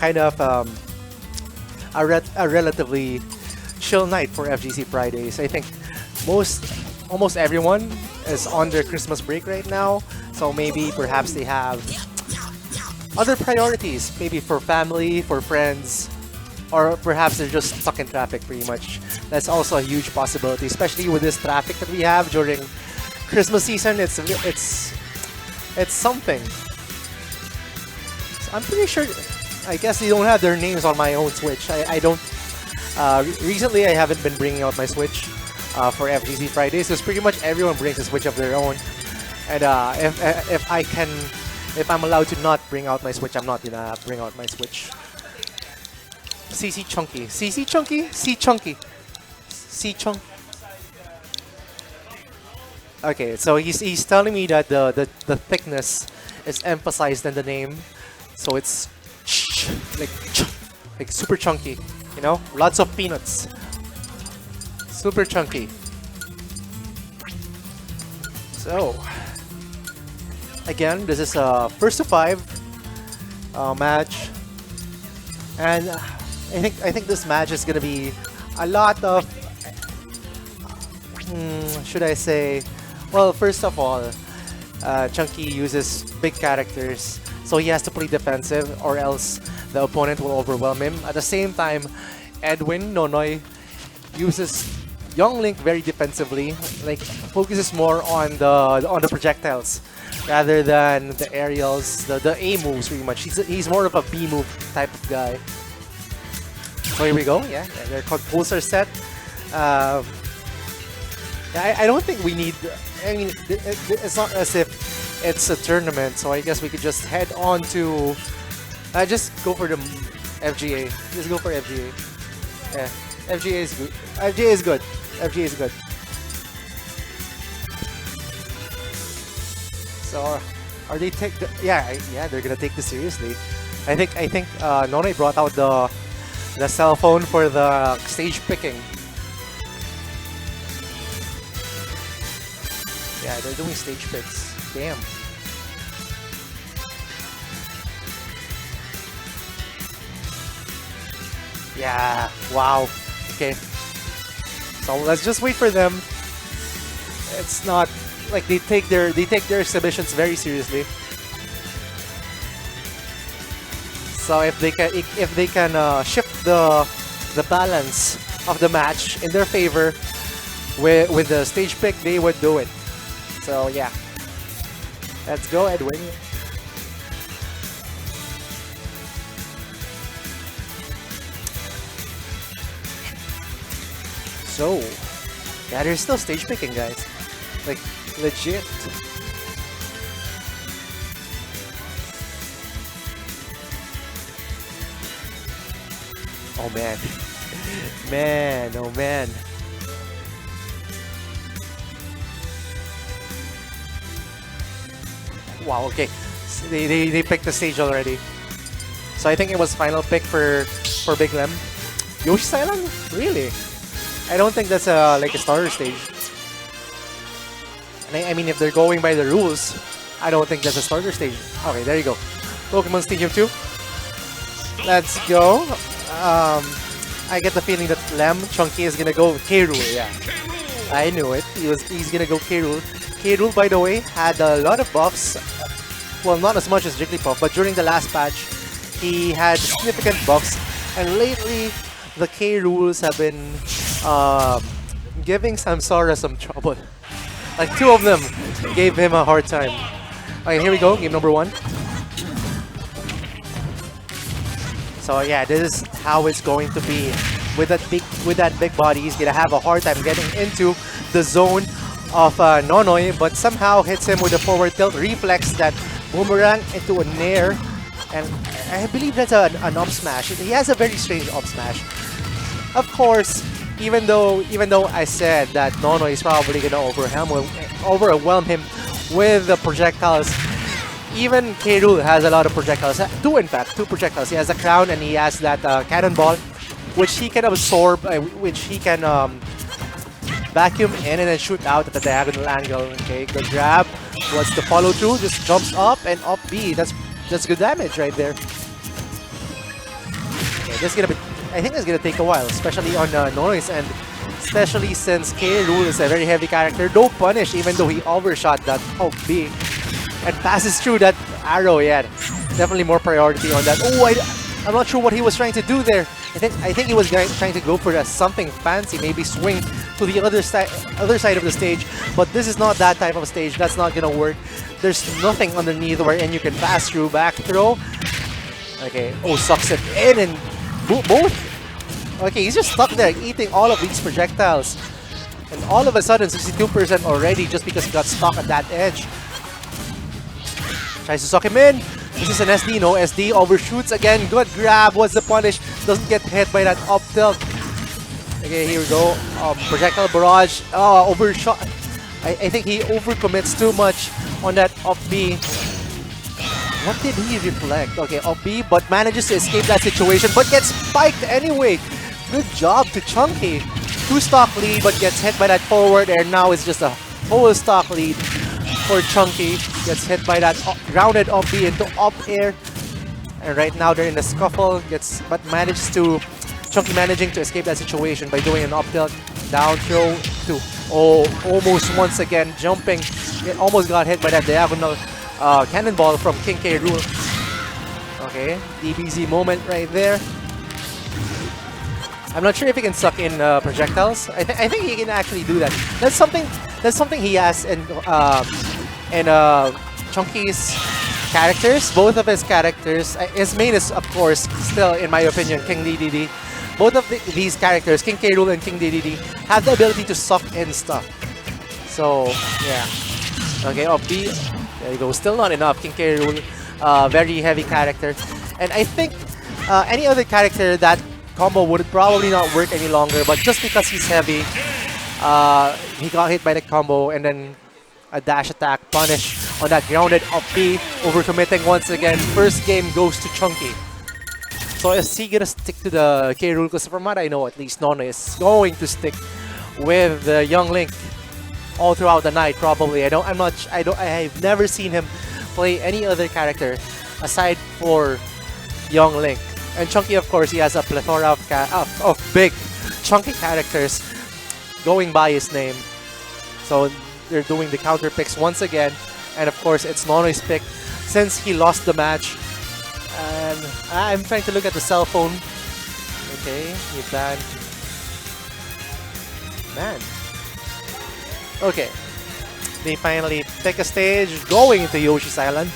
kind of a relatively chill night for FGC Fridays. I think almost everyone is on their Christmas break right now, so maybe perhaps they have other priorities, maybe for family, for friends, or perhaps they're just stuck in traffic pretty much. That's also a huge possibility, especially with this traffic that we have during Christmas season. It's something. So I'm pretty sure, I guess they don't have their names on my own Switch. I don't, recently I haven't been bringing out my Switch for FGC Fridays, because pretty much everyone brings a Switch of their own. And if I'm allowed to not bring out my Switch, I'm not gonna bring out my Switch. CChunky. CChunky? CChunky. CChunky. Okay, so he's telling me that the thickness is emphasized in the name. So it's like super chunky, you know? Lots of peanuts. Super chunky. So again, this is a first to 5 match, and I think this match is gonna be a lot of should I say? Well, first of all, Chunky uses big characters, so he has to play defensive, or else the opponent will overwhelm him. At the same time, Edwin Nonoy uses Young Link very defensively, like focuses more on the projectiles rather than the aerials, the A moves pretty much. He's more of a B move type of guy. So here we go. Yeah, they're called pulsar set. I don't think we need. I mean, it's not as if it's a tournament, so I guess we could just head on to. Just go for the FGA. Just go for FGA. Yeah, FGA is good. FGA is good. FGA is good. So, are they take? Yeah, they're gonna take this seriously. I think Nonoy brought out the cell phone for the stage picking. Yeah, they're doing stage picks. Damn. Yeah. Wow. Okay. So let's just wait for them. It's not like they take their exhibitions very seriously. So if they can shift the balance of the match in their favor with the stage pick, they would do it. So yeah, let's go, Edwin. So yeah, they're still stage picking, guys. Like legit. Oh man. Man, oh man. Wow, okay. So they picked the stage already. So I think it was final pick for Big Lem. Yoshi's Island? Really? I don't think that's like a starter stage. And I mean, if they're going by the rules, I don't think that's a starter stage. Okay, there you go. Pokemon Stadium 2. Let's go. I get the feeling that Chunky is gonna go K-Rool, yeah. I knew it. He's gonna go K-Rool. K-Rool, by the way, had a lot of buffs. Well, not as much as Jigglypuff, but during the last patch, he had significant buffs. And lately, the K-Rools have been giving Samsara some trouble. Like 2 of them gave him a hard time. Okay, here we go, game number 1. So yeah, this is how it's going to be. With that big body, he's gonna have a hard time getting into the zone of Nonoy, but somehow hits him with a forward tilt reflex that boomerang into a nair, and I believe that's an up smash. He has a very strange up smash. Of course, even though I said that Nonoy is probably gonna overwhelm him with the projectiles. Even K-Rool has a lot of projectiles. 2 in fact, 2 projectiles. He has a crown and he has that cannonball, which he can absorb, which he can vacuum in and then shoot out at the diagonal angle. Okay, good grab. What's the follow through? Just jumps up and up B. That's good damage right there. this is gonna be. I think it's gonna take a while, especially on Nonoy's end. Especially since K. Rool is a very heavy character. No punish, even though he overshot that off B and passes through that arrow. Yeah, definitely more priority on that. Oh, I'm not sure what he was trying to do there. I think he was trying to go for something fancy, maybe swing to the other side of the stage. But this is not that type of stage. That's not gonna work. There's nothing underneath wherein you can pass through back throw. Okay. Oh, sucks it in and both. Okay, he's just stuck there eating all of these projectiles. And all of a sudden, 62% already just because he got stuck at that edge. Tries to suck him in. This is an SD, no SD, overshoots again. Good grab, what's the punish? Doesn't get hit by that up tilt. Okay, here we go. Projectile barrage. Oh, overshot. I think he overcommits too much on that up B. What did he reflect? Okay, up B, but manages to escape that situation, but gets spiked anyway. Good job to Chunky. 2-stock lead, but gets hit by that forward air. Now it's just a whole stock lead for Chunky. Gets hit by that grounded up B into up air. And right now they're in a scuffle. But manages to Chunky managing to escape that situation by doing an up tilt, down throw to almost once again jumping. It almost got hit by that diagonal cannonball from King K. Rool. Okay, DBZ moment right there. I'm not sure if he can suck in projectiles. I think he can actually do that. That's something he has in Chunky's characters. Both of his characters. His main is, of course, still in my opinion, King DDD. Both of these characters, King K. Rool and King DDD, have the ability to suck in stuff. So yeah. Okay, up B. There you go. Still not enough. King K. Rool, very heavy character, and I think any other character that combo would probably not work any longer, but just because he's heavy, he got hit by the combo and then a dash attack punish on that grounded up B, overcommitting once again. First game goes to Chunky. So is he gonna stick to the K. Rool? Because from what I know, at least Nonoy is going to stick with the young Link all throughout the night. Probably. I've never seen him play any other character aside for young Link. And Chunky, of course, he has a plethora of big, chunky characters going by his name. So they're doing the counter picks once again. And of course, it's Nonoy's pick since he lost the match. And I'm trying to look at the cell phone. Okay, you banned. Man. Okay. They finally pick a stage going into Yoshi's Island.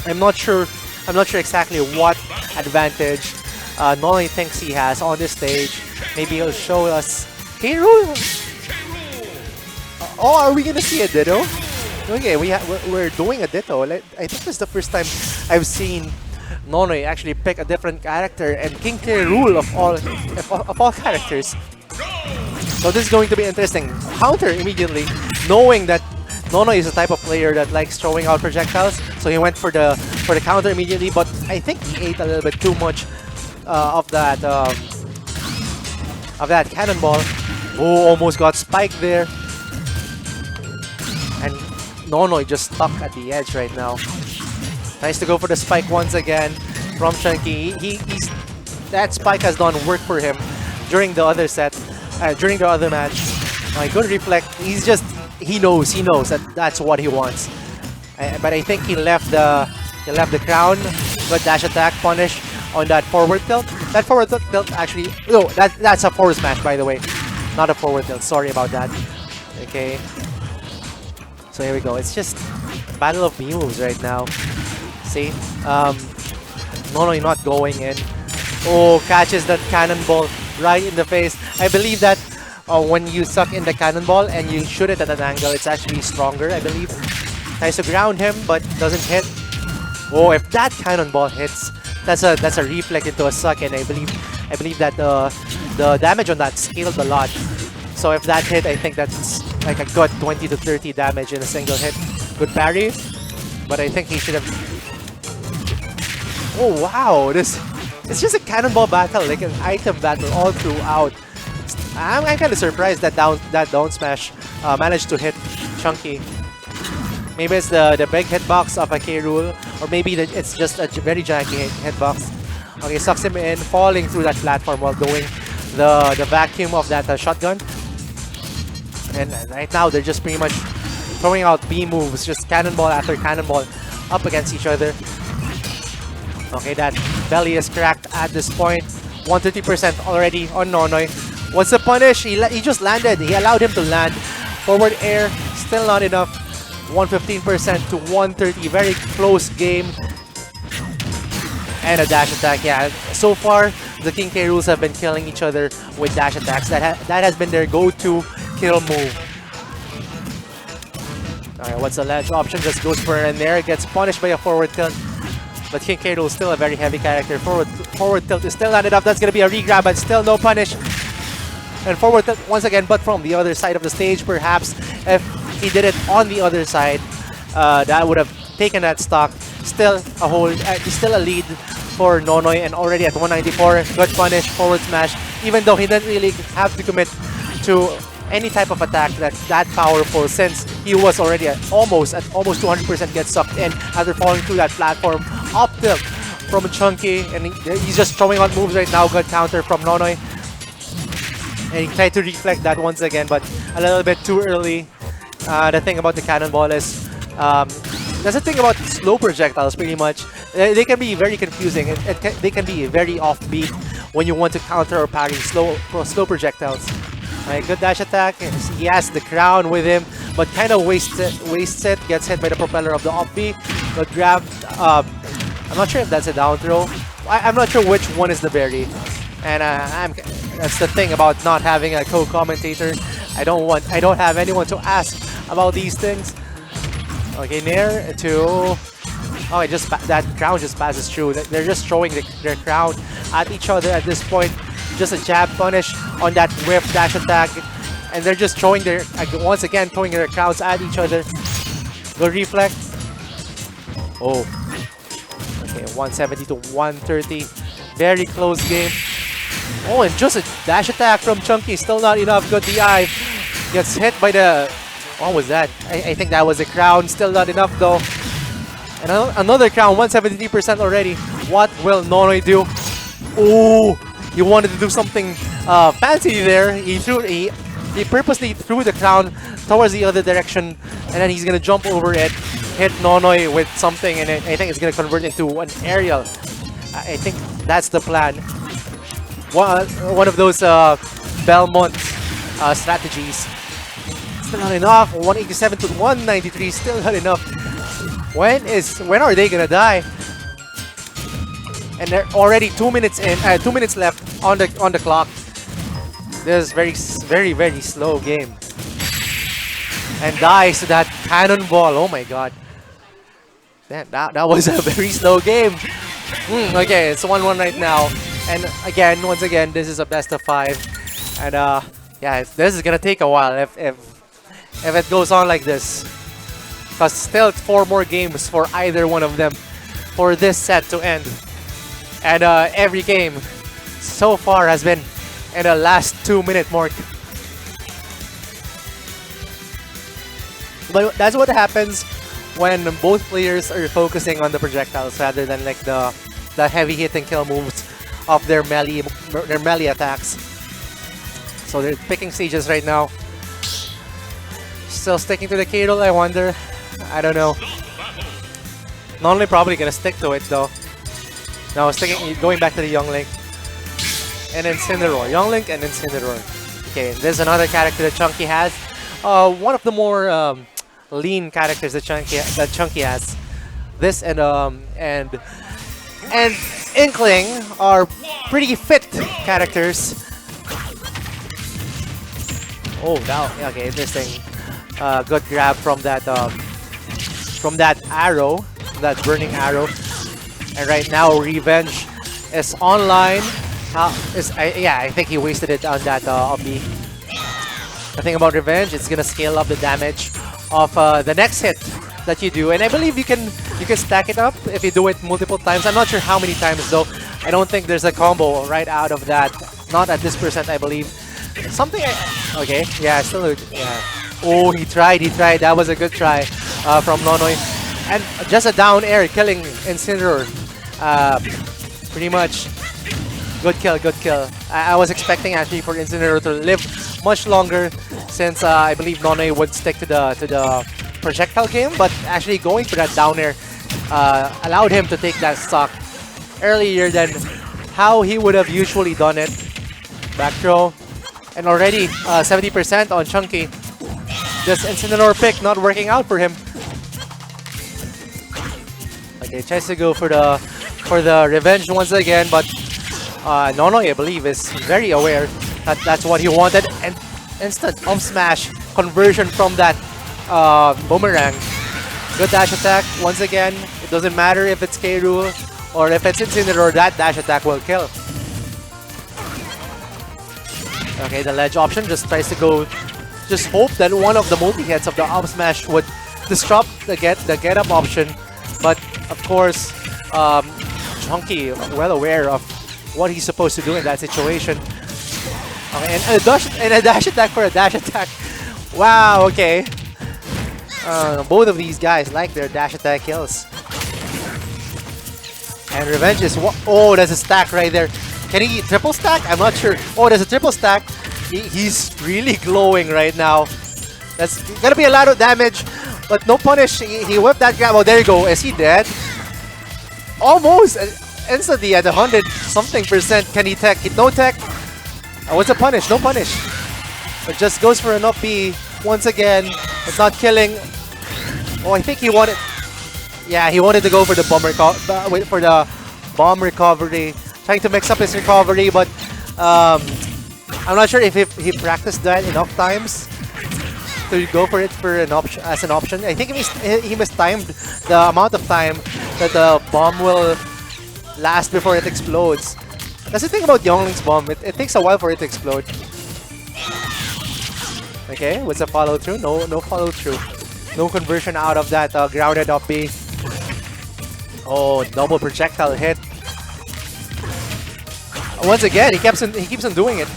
I'm not sure exactly what advantage Nonoy thinks he has on this stage. Maybe he'll show us. K. Rool! Oh, are we gonna see a Ditto? Okay, we're doing a Ditto. I think this is the first time I've seen Nonoy actually pick a different character, and King K. Rool of all characters. So this is going to be interesting. Counter immediately, knowing that Nonoy is the type of player that likes throwing out projectiles, so he went for the counter immediately. But I think he ate a little bit too much of that cannonball. Oh, almost got spiked there, and Nonoy just stuck at the edge right now. Tries to go for the spike once again from Chunky. That spike has done work for him during the other set, during the other match. My good reflect. He knows that that's what he wants. But I think he left the crown. Good dash attack punish on that forward tilt. That forward tilt actually, no, that's a forward smash, by the way, not a forward tilt. Sorry about that. Okay. So here we go. It's just battle of moves right now. See, Nonoy not going in. Oh, catches that cannonball right in the face. I believe that when you suck in the cannonball and you shoot it at an angle, it's actually stronger, I believe. Tries to ground him, but doesn't hit. Oh, if that cannonball hits, that's a reflect into a suck, and I believe that the damage on that scaled a lot. So if that hit, I think that's like a good 20 to 30 damage in a single hit. Good parry, but I think he should have. Oh wow, it's just a cannonball battle, like an item battle all throughout. I'm kind of surprised that down smash managed to hit Chunky. Maybe it's the big hitbox of a K. Rool, or maybe it's just a very janky hitbox Okay, sucks him in, falling through that platform while doing the vacuum of that shotgun. And right now they're just pretty much throwing out B moves, just cannonball after cannonball up against each other. Okay, that belly is cracked at this point. 130% already on Nonoy. What's the punish? He just landed. He allowed him to land. Forward air, still not enough. 115% to 130. Very close game. And a dash attack. Yeah, so far the King K. Roos have been killing each other with dash attacks. That has been their go-to kill move. Alright, what's the ledge option? Just goes for it in there. Gets punished by a forward tilt. But King K. Rool is still a very heavy character. Forward tilt is still not enough. That's going to be a regrab, but still no punish. And forward tilt once again, but from the other side of the stage. Perhaps if he did it on the other side, that would have taken that stock. Still a hold, still a lead for Nonoy, and already at 194. Good punish, forward smash. Even though he didn't really have to commit to any type of attack that powerful, since he was already at almost 200% gets sucked in after falling through that platform. Up tilt from Chunky, and he's just throwing out moves right now. Good counter from Nonoy. And he tried to reflect that once again, but a little bit too early. The thing about the cannonball is, that's the thing about slow projectiles pretty much. They can be very confusing. They can be very offbeat when you want to counter or parry slow projectiles. Right, good dash attack. He has the crown with him, but kind of wastes it. Gets hit by the propeller of the up B. But grab. I'm not sure if that's a down throw. I'm not sure which one is the berry. And that's the thing about not having a co-commentator. I don't have anyone to ask about these things. Okay, Nair to. Oh, that crown just passes through. They're just throwing their crown at each other at this point. Just a jab punish on that whip dash attack, and they're just throwing once again throwing their crowns at each other. Good reflect. Oh, okay, 170 to 130. Very close game. Oh, and just a dash attack from Chunky. Still not enough. Good DI. Gets hit by the. What was that? I think that was a crown. Still not enough though. And another crown. 173% already. What will Nonoy do? Oh. He wanted to do something fancy there. He purposely threw the crown towards the other direction, and then he's gonna jump over it, hit Nonoy with something, and I think it's gonna convert into an aerial. I think that's the plan. One of those Belmont strategies. Still not enough. 187 to 193. Still not enough. When are they gonna die? And they're already 2 minutes in. 2 minutes left on the clock. This is very slow game. And dies to that cannonball. Oh my god. That was a very slow game. Okay, it's 1-1 right now. And once again, this is a best of 5. And yeah, this is gonna take a while if it goes on like this. Because still 4 more games for either one of them for this set to end. And every game so far has been in the last 2-minute mark. But that's what happens when both players are focusing on the projectiles rather than like the heavy hitting kill moves of their melee attacks. So they're picking stages right now. Still sticking to the K. Rool, I wonder. I don't know. Nonoy probably gonna stick to it though. Now going back to the Young Link. And Incineroar. Young Link and Incineroar. Okay, there's another character that Chunky has. One of the more lean characters that Chunky has. This and Inkling are pretty fit characters. Oh, now okay, interesting. Good grab from that arrow, that burning arrow. And right now, Revenge is online. Yeah, I think he wasted it on that Obby. The thing about Revenge, it's gonna scale up the damage of the next hit that you do, and I believe you can stack it up if you do it multiple times. I'm not sure how many times though. I don't think there's a combo right out of that. Not at this percent, I believe. Something. Okay, yeah, still. Yeah. Oh, he tried. That was a good try from Nonoy. And just a down air killing Incineroar. Pretty much. Good kill, good kill. I was expecting actually for Incineroar to live much longer since I believe Nonoy would stick to the projectile game, but actually going for that down air allowed him to take that stock earlier than how he would have usually done it. Back throw, and already 70% on Chunky. This Incineroar pick not working out for him. Okay, tries to go for the revenge once again, but Nonoy, I believe, is very aware that that's what he wanted, and instant up smash conversion from that boomerang. Good dash attack once again. It doesn't matter if it's K. Rool or if it's Incineroar, that dash attack will kill. Okay, the ledge option just tries to go. Just hope that one of the multi-hits of the up smash would disrupt the get up option, but of course, Chunky well aware of what he's supposed to do in that situation. Okay, and a dash attack for a dash attack. Wow, okay. Both of these guys like their dash attack kills. And Revenge is what? Oh, there's a stack right there. Can he triple stack? I'm not sure. Oh, there's a triple stack. He's really glowing right now. That's gonna be a lot of damage, but no punish. He whipped that grab. Oh, there you go. Is he dead? Almost instantly at 100-something%. Can he tech? No tech. What's the punish? No punish. But just goes for an up B once again. It's not killing. Oh, I think he wanted. Yeah, he wanted to go for the bomb recovery. Trying to mix up his recovery, but I'm not sure if he practiced that enough times to go for it for an option as an option. I think he mistimed the amount of time that the bomb will last before it explodes. That's the thing about Youngling's bomb. It takes a while for it to explode. Okay, what's the follow through? No follow through. No conversion out of that grounded up B. Oh, double projectile hit. Once again, he keeps on doing it.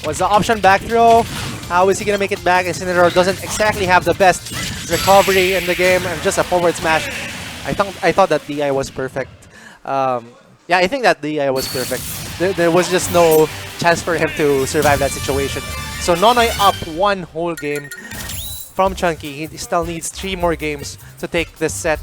What's the option back throw? How is he gonna make it back? Incineroar doesn't exactly have the best recovery in the game, and just a forward smash. I thought that DI was perfect. Yeah, I think that DI was perfect. There was just no chance for him to survive that situation. So Nonoy up one whole game from Chunky. He still needs 3 more games to take this set.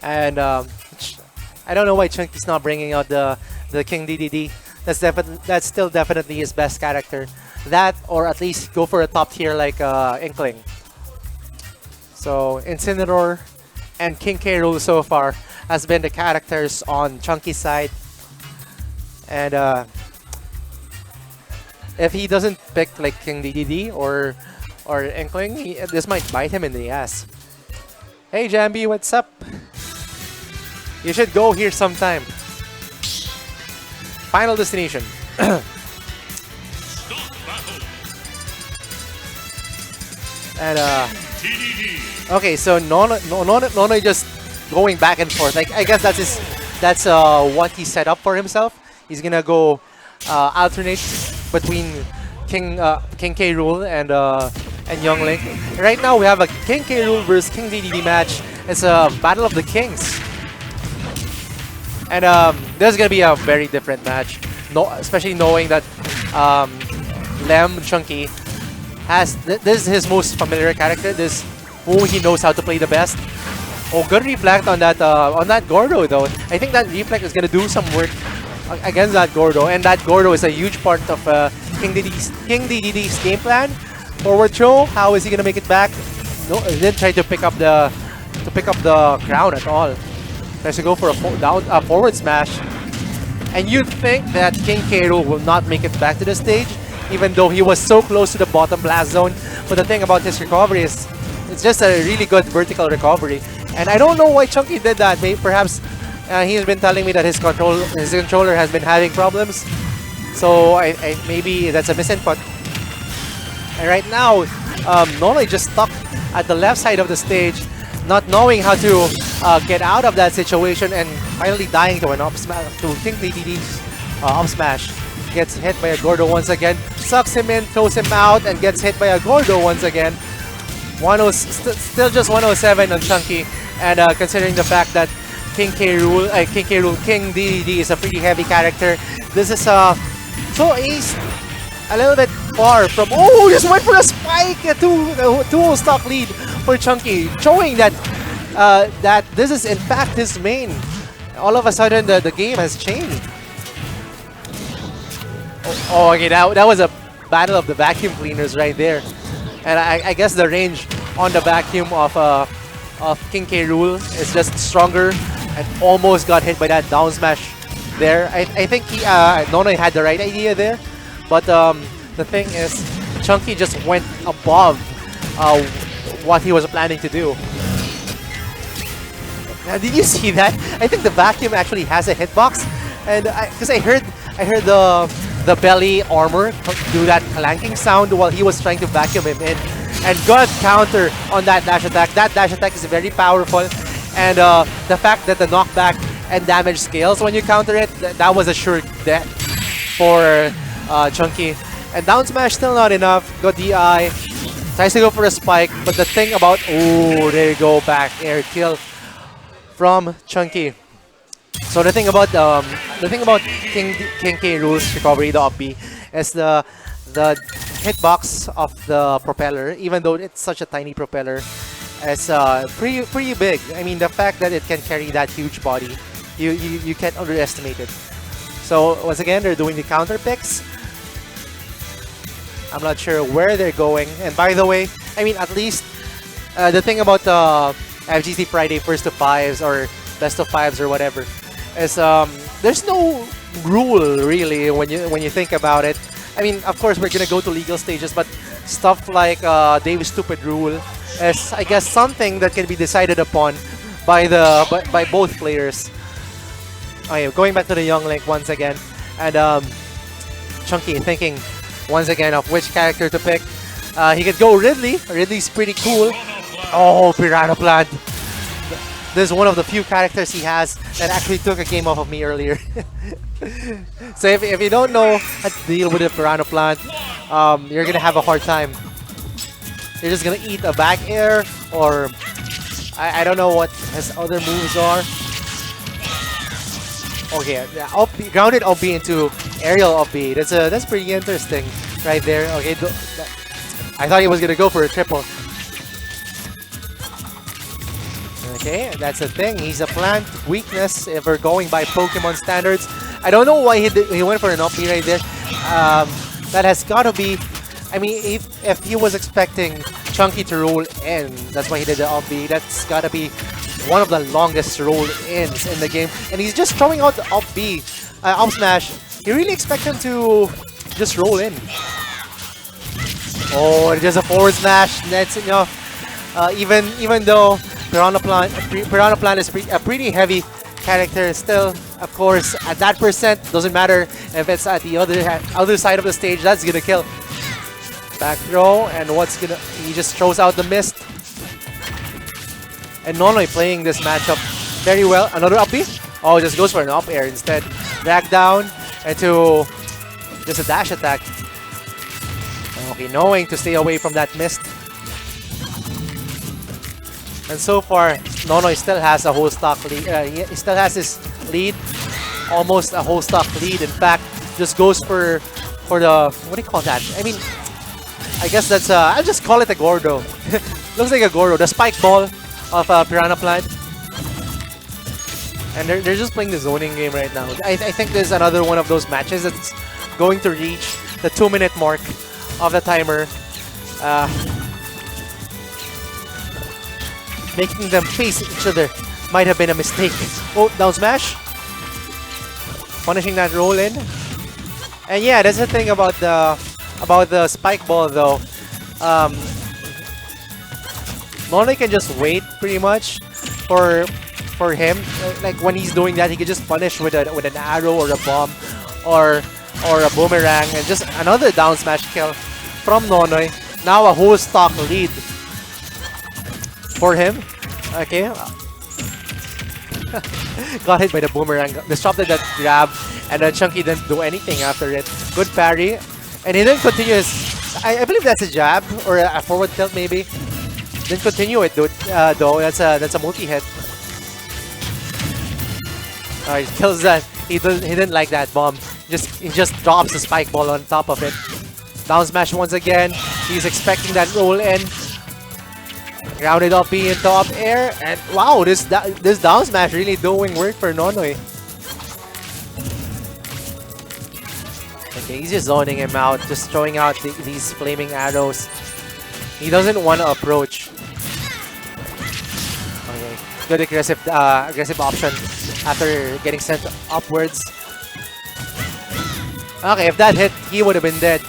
And I don't know why Chunky's not bringing out the King DDD. That's still definitely his best character. That, or at least go for a top tier like Inkling. So Incineroar and King K. Rool so far has been the characters on Chunky's side. And if he doesn't pick like King DDD or Inkling, this might bite him in the ass. Hey Jambi, what's up? You should go here sometime. Final destination. And okay, so Nonoy just going back and forth. Like I guess that's what he set up for himself. He's gonna go alternate between King K. Rool and Young Link. Right now we have a King K. Rool versus King DDD match. It's a battle of the kings. And this is gonna be a very different match. Especially knowing that Lem Chunky has this is his most familiar character. This who he knows how to play the best. Oh, good reflect on that Gordo though. I think that reflect is gonna do some work against that Gordo, and that Gordo is a huge part of King DDD's game plan. Forward throw. How is he gonna make it back? No, he didn't try to pick up the crown at all. Tries to go for a forward smash. And you'd think that King K. Rool will not make it back to the stage, even though he was so close to the bottom blast zone. But the thing about his recovery is, it's just a really good vertical recovery. And I don't know why Chunky did that. Maybe perhaps he's been telling me that his controller has been having problems. So maybe that's a misinput. And right now, Nonoy just stuck at the left side of the stage, not knowing how to get out of that situation, and finally dying to an up smash, to King DDD's up smash. Gets hit by a Gordo once again, sucks him in, throws him out, and gets hit by a Gordo once again. Still just 107 on Chunky. And considering the fact that King DDD is a pretty heavy character, this is so he's a little bit far from. Oh, just went for a spike! A two stock lead for Chunky, showing that that this is in fact his main. All of a sudden, the game has changed. Oh, okay, that was a battle of the vacuum cleaners right there, and I guess the range on the vacuum of King K. Rool is just stronger, and almost got hit by that down smash there. I think Nonoy had the right idea there, but the thing is, Chunky just went above what he was planning to do. Now, did you see that? I think the vacuum actually has a hitbox, and because I heard the belly armor do that clanking sound while he was trying to vacuum him in, and got counter on that dash attack. That dash attack is very powerful, and the fact that the knockback and damage scales when you counter it, that was a sure death for Chunky. And down smash still not enough. Got DI, tries to go for a spike, but the thing about there you go, back air kill from Chunky. So the thing about King K. Rool's recovery, the up B, is the hitbox of the propeller. Even though it's such a tiny propeller, is pretty big. I mean, the fact that it can carry that huge body, you can't underestimate it. So once again, they're doing the counter picks. I'm not sure where they're going. And by the way, I mean, at least the thing about FGC Friday first to fives or best of fives or whatever is there's no rule really when you think about it. I mean, of course we're gonna go to legal stages, but stuff like Dave's stupid rule is, I guess, something that can be decided upon by both players. Okay, going back to the Young Link once again, and Chunky thinking once again of which character to pick. He could go Ridley. Ridley's pretty cool. Oh, Piranha Plant. This is one of the few characters he has that actually took a game off of me earlier. So if you don't know how to deal with a Piranha Plant, you're going to have a hard time. You're just going to eat a back air, or I don't know what his other moves are. Okay, grounded up B into aerial up B. That's pretty interesting right there. Okay, I thought he was going to go for a triple. Okay, that's the thing. He's a plant weakness if we're going by Pokemon standards. I don't know why he went for an up B right there. That has got to be... I mean, if he was expecting Chunky to roll in, that's why he did the up B. That's got to be one of the longest roll-ins in the game. And he's just throwing out the up B, up smash. You really expect him to just roll in. Oh, just a forward smash. That's enough. Even though Piranha Plant is a pretty heavy character, still, of course, at that percent, doesn't matter if it's at the other side of the stage, that's gonna kill. Back throw, and he just throws out the mist. And Nonoy playing this matchup very well. Another up B? Oh, just goes for an up air instead. Back down into just a dash attack. Okay, knowing to stay away from that mist. And so far, Nonoy still has a whole stock lead. He still has his lead, almost a whole stock lead. In fact, just goes for the, what do you call that? I mean, I guess that's I'll just call it a Gordo. Looks like a Gordo, the spike ball of Piranha Plant. And they're just playing the zoning game right now. I think there's another one of those matches that's going to reach the 2-minute mark of the timer. Making them face each other might have been a mistake. Oh, down smash. Punishing that roll in. And yeah, that's the thing about the spike ball though. Nonoy can just wait pretty much for him. Like when he's doing that, he can just punish with an arrow or a bomb or a boomerang, and just another down smash kill from Nonoy. Now a whole stock lead for him. Okay. Got hit by the boomerang. Disrupted that grab, and then Chunky didn't do anything after it. Good parry. And he didn't continue his... I believe that's a jab or a forward tilt maybe. Didn't continue it though. That's a multi-hit. He kills that. He didn't like that bomb. He just drops the spike ball on top of it. Down smash once again. He's expecting that roll in. Grounded up B into up air, and wow, this down smash really doing work for Nonoy. Okay, he's just zoning him out, just throwing out these flaming arrows. He doesn't want to approach. Okay, good aggressive option after getting sent upwards. Okay, if that hit, he would have been dead.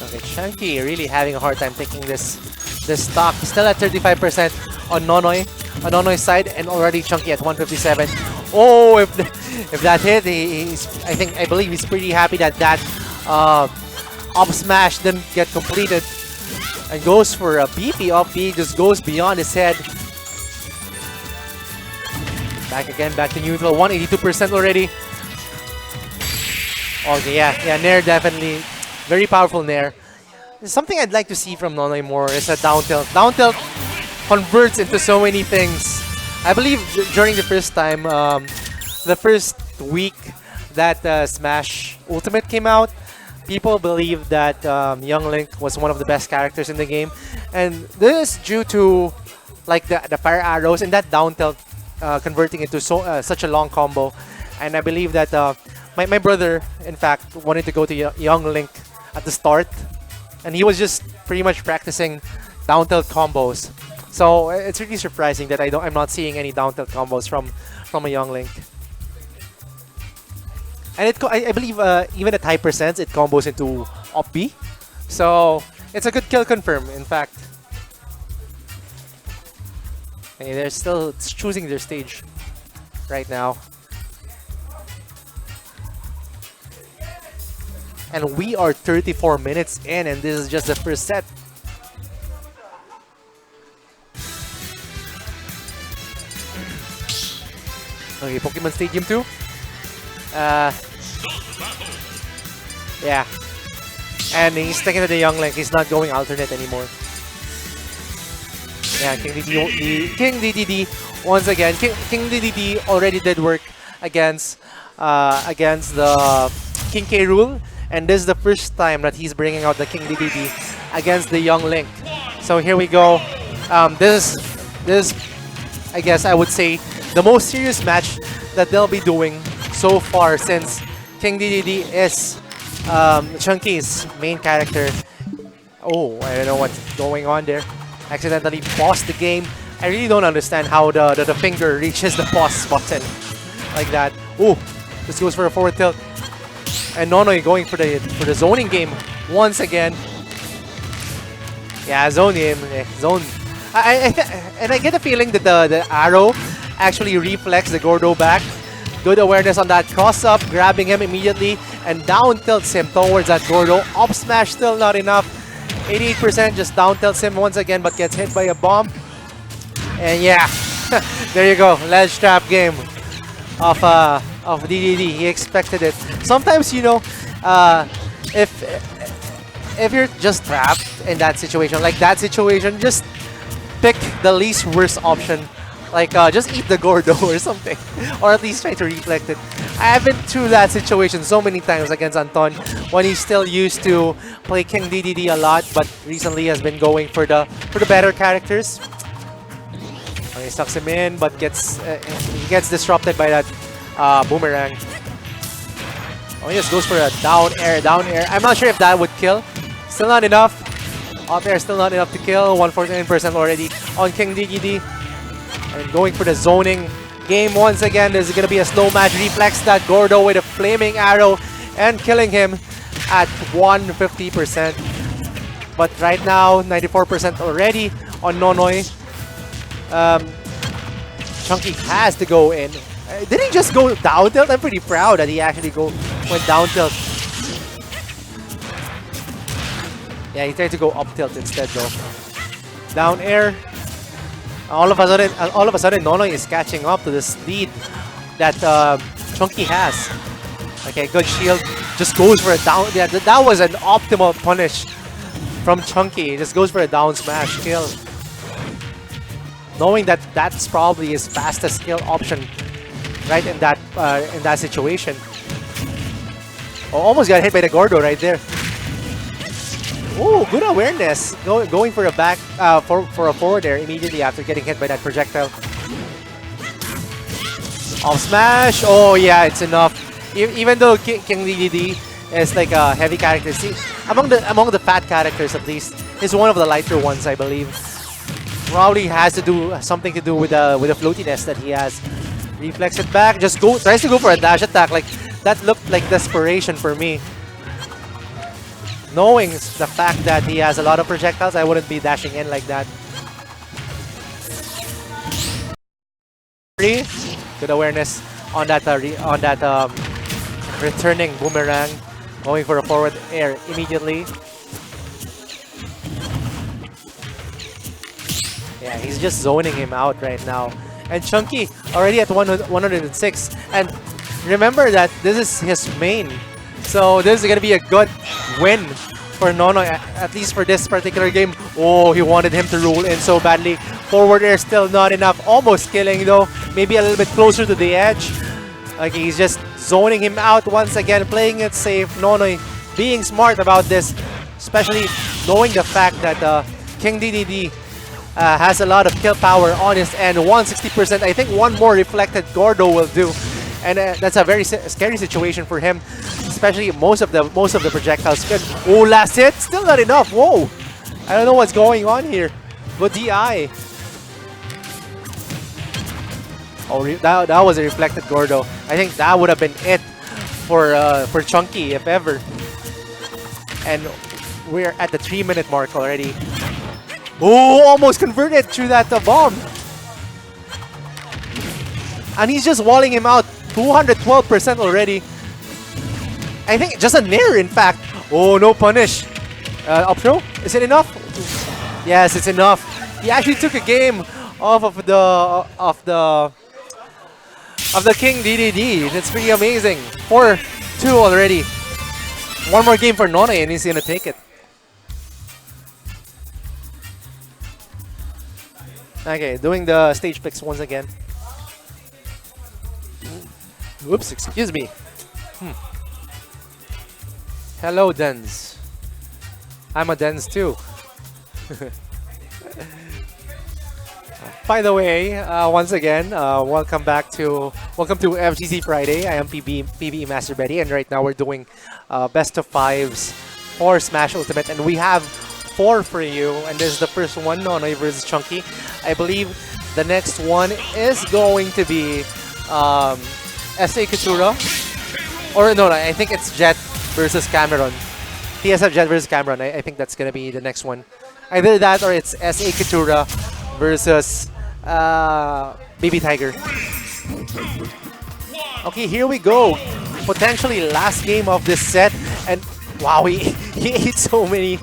Okay, Chunky really having a hard time taking this stock. Still at 35% on Nonoy's side, and already Chunky at 157. Oh, if that hit, I believe he's pretty happy that up smash didn't get completed, and goes for a BP up B, just goes beyond his head. Back again, back to neutral, 182% already. Okay, yeah, Nair definitely. Very powerful Nair. Something I'd like to see from Nonoy more is a down tilt. Down tilt converts into so many things. I believe during the first time, the first week that Smash Ultimate came out, people believed that Young Link was one of the best characters in the game. And this is due to like the fire arrows and that down tilt converting into such a long combo. And I believe that my brother, in fact, wanted to go to Young Link at the start, and he was just pretty much practicing down tilt combos. So it's really surprising that I'm not seeing any down tilt combos from a Young Link. And I believe even at high percents, it combos into up B. So it's a good kill confirm, in fact. Okay, they're still choosing their stage right now. And we are 34 minutes in, and this is just the first set. Okay, Pokemon Stadium 2. Yeah. And he's sticking to the Young Link. He's not going alternate anymore. Yeah, King DDD once again. King DDD already did work against the King K rule. And this is the first time that he's bringing out the King DDD against the Young Link. So here we go. This is, I guess I would say, the most serious match that they'll be doing so far, since King DDD is Chunky's main character. Oh, I don't know what's going on there. Accidentally paused the game. I really don't understand how the finger reaches the pause button like that. Oh, this goes for a forward tilt. And Nonoy going for the zoning game once again. Yeah, zone him. Zone. And I get the feeling that the arrow actually reflects the Gordo back. Good awareness on that cross up, grabbing him immediately, and down tilts him towards that Gordo. Up smash still not enough. 88% just down tilts him once again, but gets hit by a bomb. And yeah, there you go. Ledge trap game of DDD. He expected it. Sometimes, you know, if you're just trapped in that situation, like that situation, just pick the least worst option. Like, just eat the Gordo or something. Or at least try to reflect it. I have been through that situation so many times against Anton when he still used to play King DDD a lot, but recently has been going for the better characters. He sucks him in, but he gets disrupted by that boomerang. Oh, he just goes for a down air. I'm not sure if that would kill. Still not enough. Up air still not enough to kill. 149% already on King DDD. And going for the zoning game once again. This is going to be a slow match. Reflex that Gordo with a flaming arrow and killing him at 150%. But right now, 94% already on Nonoy. Chunky has to go in. Did he just go down tilt? I'm pretty proud that he actually went down tilt. Yeah, he tried to go up tilt instead though. Down air. All of a sudden, Nonoy is catching up to this lead that Chunky has. Okay, good shield. Just goes for a down. Yeah, that was an optimal punish from CChunky. He just goes for a down smash kill. Knowing that that's probably his fastest kill option right in that situation. Oh, almost got hit by the Gordo right there. Oh, good awareness. Going for a back for a forward there immediately after getting hit by that projectile. Off smash. Oh yeah, it's enough. Even though King DDD is like a heavy character, see, among the fat characters at least, he's one of the lighter ones, I believe. Probably has to do something to do with the floatiness that he has. Reflex it back. Just tries to go for a dash attack. Like that looked like desperation for me. Knowing the fact that he has a lot of projectiles, I wouldn't be dashing in like that. Good awareness on that returning boomerang. Going for a forward air immediately. Yeah, he's just zoning him out right now. And CChunky already at 106. And remember that this is his main. So this is going to be a good win for Nonoy, at least for this particular game. Oh, he wanted him to roll in so badly. Forward air still not enough. Almost killing though. Maybe a little bit closer to the edge. Like he's just zoning him out once again, playing it safe. Nonoy being smart about this, especially knowing the fact that King DDD has a lot of kill power on his end. 160%. I think one more reflected Gordo will do, and that's a very scary situation for him. Especially most of the projectiles. Oh, last hit, still not enough. Whoa, I don't know what's going on here. But DI. Oh, that was a reflected Gordo. I think that would have been it for CChunky if ever. And we're at the 3-minute mark already. Oh, almost converted through that bomb. And he's just walling him out. 212% already. I think just a nair, in fact. Oh, no punish. Up throw? Is it enough? Yes, it's enough. He actually took a game off of the King DDD. That's pretty amazing. 4-2 already. One more game for Nonoy and he's gonna take it. Okay, doing the stage picks once again. Whoops, excuse me. Hello, Dens. I'm a Dens too. By the way, once again, welcome to FGC Friday. I am PBE Master Betty, and right now we're doing best of 5s for Smash Ultimate, and we have 4 for you. And this is the first one, Nonoy versus CChunky. I believe the next one is going to be SA Katura, or no, I think it's Jet versus Cameron. TSF Jet versus Cameron. I think that's gonna be the next one. Either that or it's SA Katura versus Baby Tiger. Okay, here we go. Potentially last game of this set, and wow, he ate so many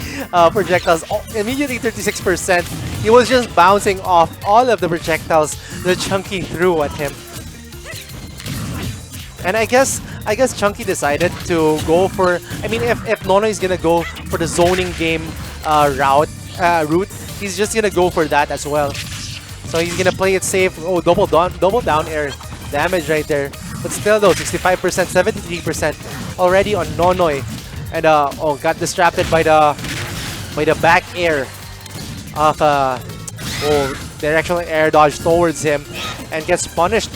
projectiles. Oh, immediately 36%. He was just bouncing off all of the projectiles that CChunky threw at him. And I guess CChunky decided to go for. I mean, if Nonoy is gonna go for the zoning game route, he's just gonna go for that as well. So he's gonna play it safe. Oh, double down air damage right there. But still though, 65%, 73% already on Nonoy. And oh, got distracted by the back air of directional air dodge towards him, and gets punished.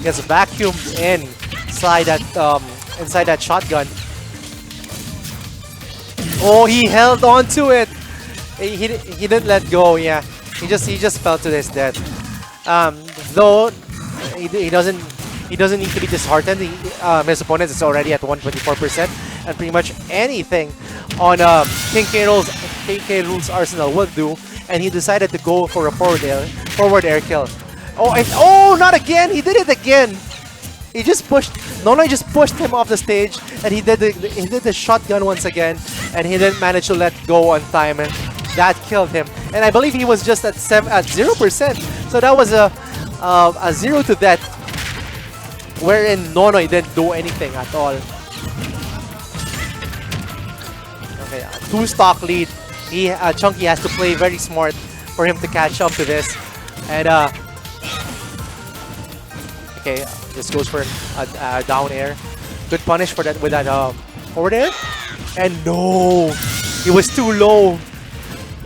Gets vacuumed inside that shotgun. Oh, he held on to it. He didn't let go. Yeah, he just fell to his death. Though he doesn't need to be disheartened. His opponent is already at 124%, and pretty much anything on King K. Rool's arsenal will do. And he decided to go for a forward air kill. Oh, not again! He did it again. He just pushed. Nonoy just pushed him off the stage, and he did the shotgun once again, and he didn't manage to let go on time, and that killed him. And I believe he was just at 0%. So that was a 0 to death, wherein Nonoy didn't do anything at all. Okay, 2 stock lead Chunky has to play very smart for him to catch up to this. And okay, just goes for a down air. Good punish for that with that forward air. And no, he was too low.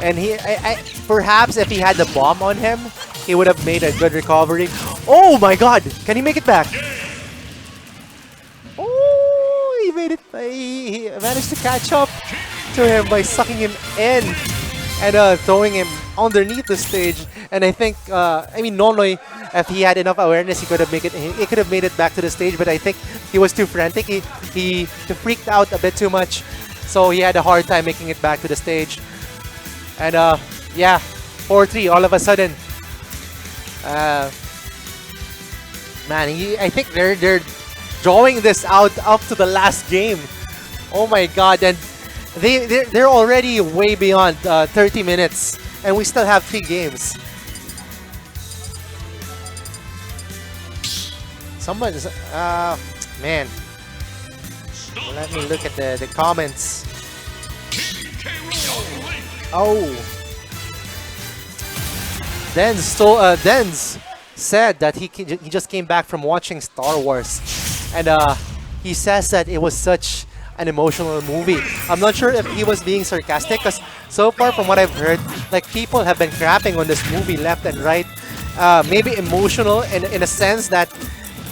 And perhaps if he had the bomb on him, he would have made a good recovery. Oh my God! Can he make it back? Oh, he made it. He managed to catch up to him by sucking him in and throwing him underneath the stage. And I think, I mean, Nonoy, if he had enough awareness, he could have made it back to the stage. But I think he was too frantic. He freaked out a bit too much, so he had a hard time making it back to the stage. And yeah, 4-3 all of a sudden. Man, I think they're drawing this out up to the last game. Oh my God! And they're already way beyond 30 minutes, and we still have 3 games. Someone's man. Let me look at the comments. Oh, Denz said that he just came back from watching Star Wars, and he says that it was such an emotional movie. I'm not sure if he was being sarcastic, because so far from what I've heard, like, people have been crapping on this movie left and right. Maybe emotional in a sense that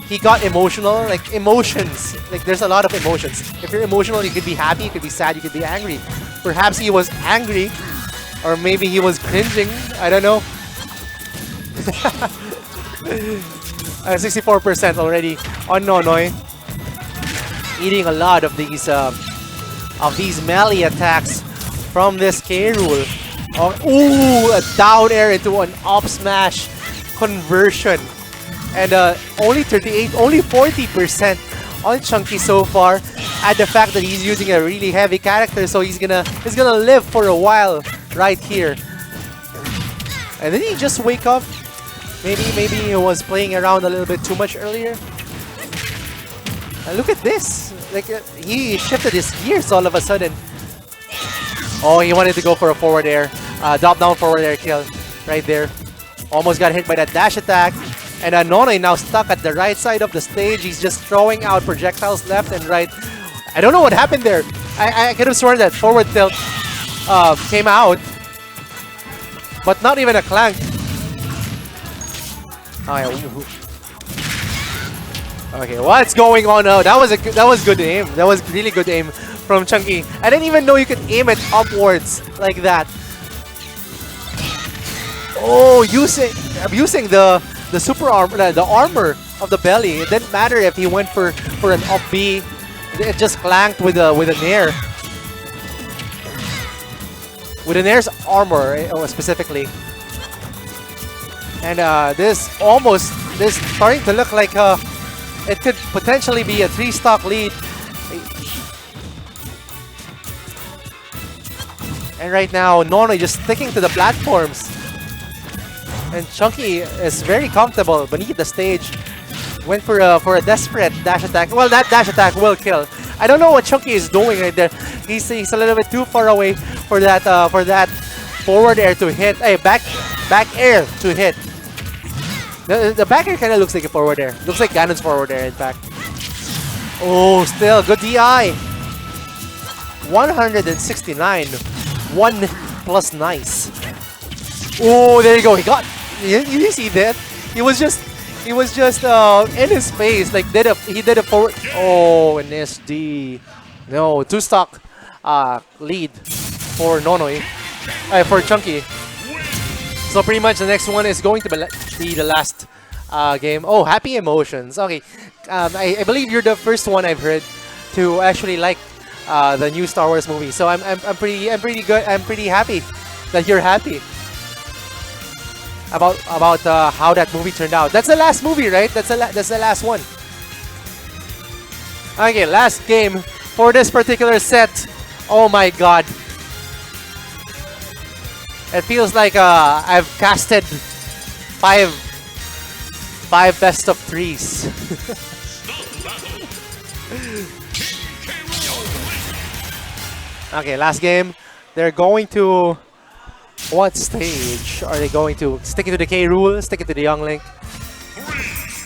he got emotional, like emotions. Like, there's a lot of emotions. If you're emotional, you could be happy, you could be sad, you could be angry. Perhaps he was angry, or maybe he was cringing. I don't know. 64% already on Nonoy, eating a lot of these melee attacks from this K Rool. Ooh, a down air into an up smash conversion, and only 40% on Chunky so far. Add the fact that he's using a really heavy character, so he's gonna live for a while right here. And then he just wake up. Maybe he was playing around a little bit too much earlier. And look at this! Like, he shifted his gears all of a sudden. Oh, he wanted to go for a forward air, drop down forward air kill right there. Almost got hit by that dash attack. And Nonoy now stuck at the right side of the stage. He's just throwing out projectiles left and right. I don't know what happened there. I could have sworn that forward tilt came out, but not even a clank. Okay, what's going on now? That was good aim. That was really good aim from Chunky. I didn't even know you could aim it upwards like that. Oh, abusing the super armor, the armor of the belly. It didn't matter if he went for an up B. It just clanked with an air. With an air's armor specifically. And this starting to look like it could potentially be a 3-stock lead. And right now, Nonoy just sticking to the platforms. And Chunky is very comfortable beneath the stage. Went for a desperate dash attack. Well, that dash attack will kill. I don't know what Chunky is doing right there. He's a little bit too far away for that forward air to hit. Hey, back air to hit. The back air kind of looks like a forward air. Looks like Ganon's forward air, in fact. Oh, still good DI. 169. 1 plus nice. Oh, there you go. He got. You see that? He was just in his face. Like he did a forward. Oh, an SD. No, 2-stock lead for Nonoy. For Chunky. So pretty much the next one is going to be the last game. Oh, Happy Emotions. Okay, I believe you're the first one I've heard to actually like the new Star Wars movie. So I'm pretty good. I'm pretty happy that you're happy about how that movie turned out. That's the last movie, right? That's the last one. Okay, last game for this particular set. Oh my God. It feels like I've casted five best of 3s. Okay, last game. They're going to... What stage are they going to? Stick it to the K rule, stick it to the Young Link.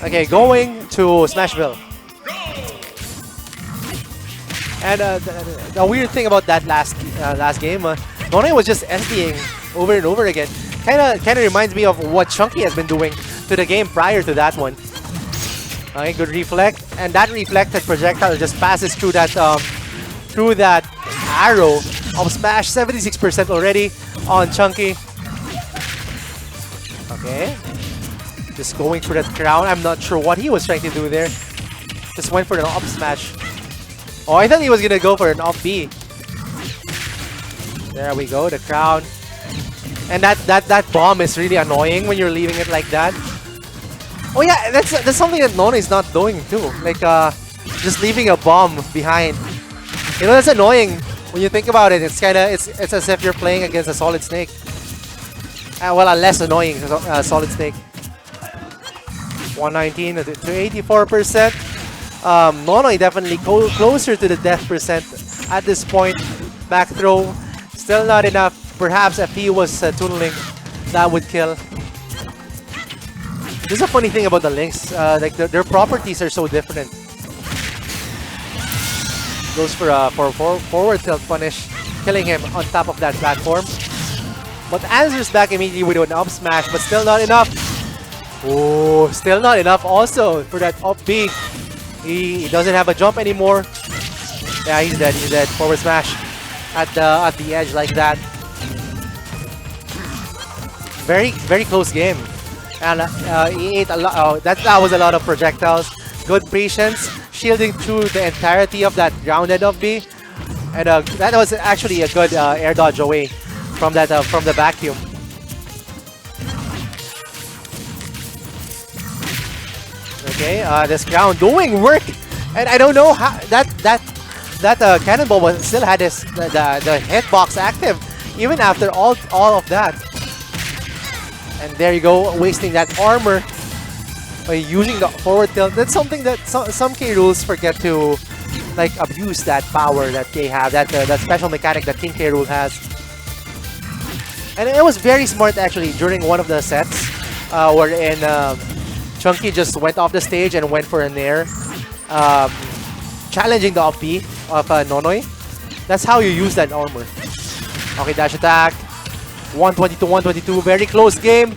Okay, going to Smashville. And the weird thing about that last game, Nonoy was just SDing over and over again. Kinda reminds me of what Chunky has been doing to the game prior to that one. Okay, good reflect, and that reflected projectile just passes through that arrow of Smash. 76% already on Chunky. Okay, just going for that crown. I'm not sure what he was trying to do there. Just went for an up smash. Oh, I thought he was gonna go for an up B. There we go, the crown. And that bomb is really annoying when you're leaving it like that. Oh yeah, that's something that Nonoy is not doing too. Like just leaving a bomb behind. You know, that's annoying when you think about it. It's as if you're playing against a Solid Snake. Well, a less annoying Solid Snake. 119 to 84%. Nonoy definitely closer to the death percent at this point. Back throw, still not enough. Perhaps if he was tunneling, that would kill. This is a funny thing about the links. Like their properties are so different. Goes for forward tilt punish, killing him on top of that platform. But answers back immediately with an up smash, but still not enough. Oh, still not enough also for that up B. He doesn't have a jump anymore. Yeah, he's dead. He's dead. Forward smash at the edge like that. Very close game. And he ate a lot. Oh, that was a lot of projectiles. Good patience, shielding through the entirety of that grounded up B, and that was actually a good air dodge away from that from the vacuum. Okay, this ground doing work, and I don't know how that cannonball still had the hitbox active even after all of that. And there you go, wasting that armor by using the forward tilt. That's something that some K rules forget to like abuse that power that they have, that special mechanic that King K rule has. And it was very smart actually during one of the sets wherein Chunky just went off the stage and went for a nair, challenging the up B of Nonoy. That's how you use that armor. Okay, dash attack. 120 to 122, very close game.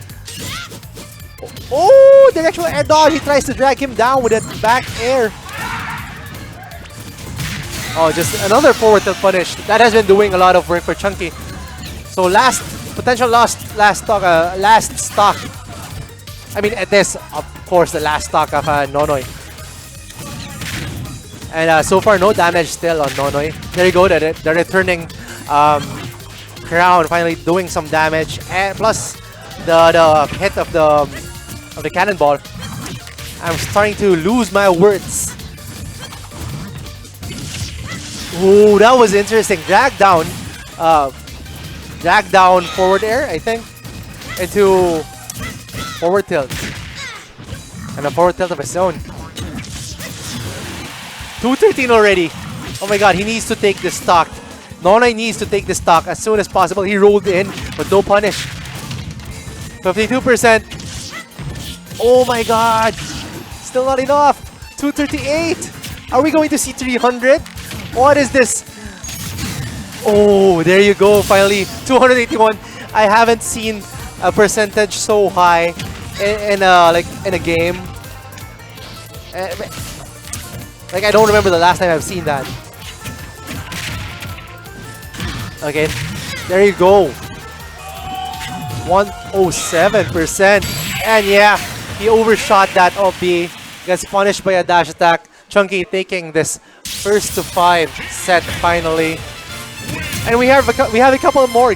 Oh, the actual air dodge. He tries to drag him down with that back air. Oh, just another forward tilt punish. That has been doing a lot of work for Chunky. So potential last stock. I mean, it is of course the last stock of Nonoy. And so far no damage still on Nonoy. There you go, the returning crown finally doing some damage, and plus the hit of the cannonball. I'm starting to lose my words. Ooh, that was interesting. Drag down forward air, I think, into forward tilt, and a forward tilt of his own. 213 already. Oh my god, he needs to take this stock. Nonoy needs to take this stock as soon as possible. He rolled in, but no punish. 52%. Oh my god. Still not enough. 238. Are we going to see 300? What is this? Oh, there you go. Finally, 281. I haven't seen a percentage so high in a game. Like, I don't remember the last time I've seen that. Okay, there you go. 107%. And yeah, he overshot that up B. Gets punished by a dash attack. Chunky taking this first to 5 set finally. And we have a couple more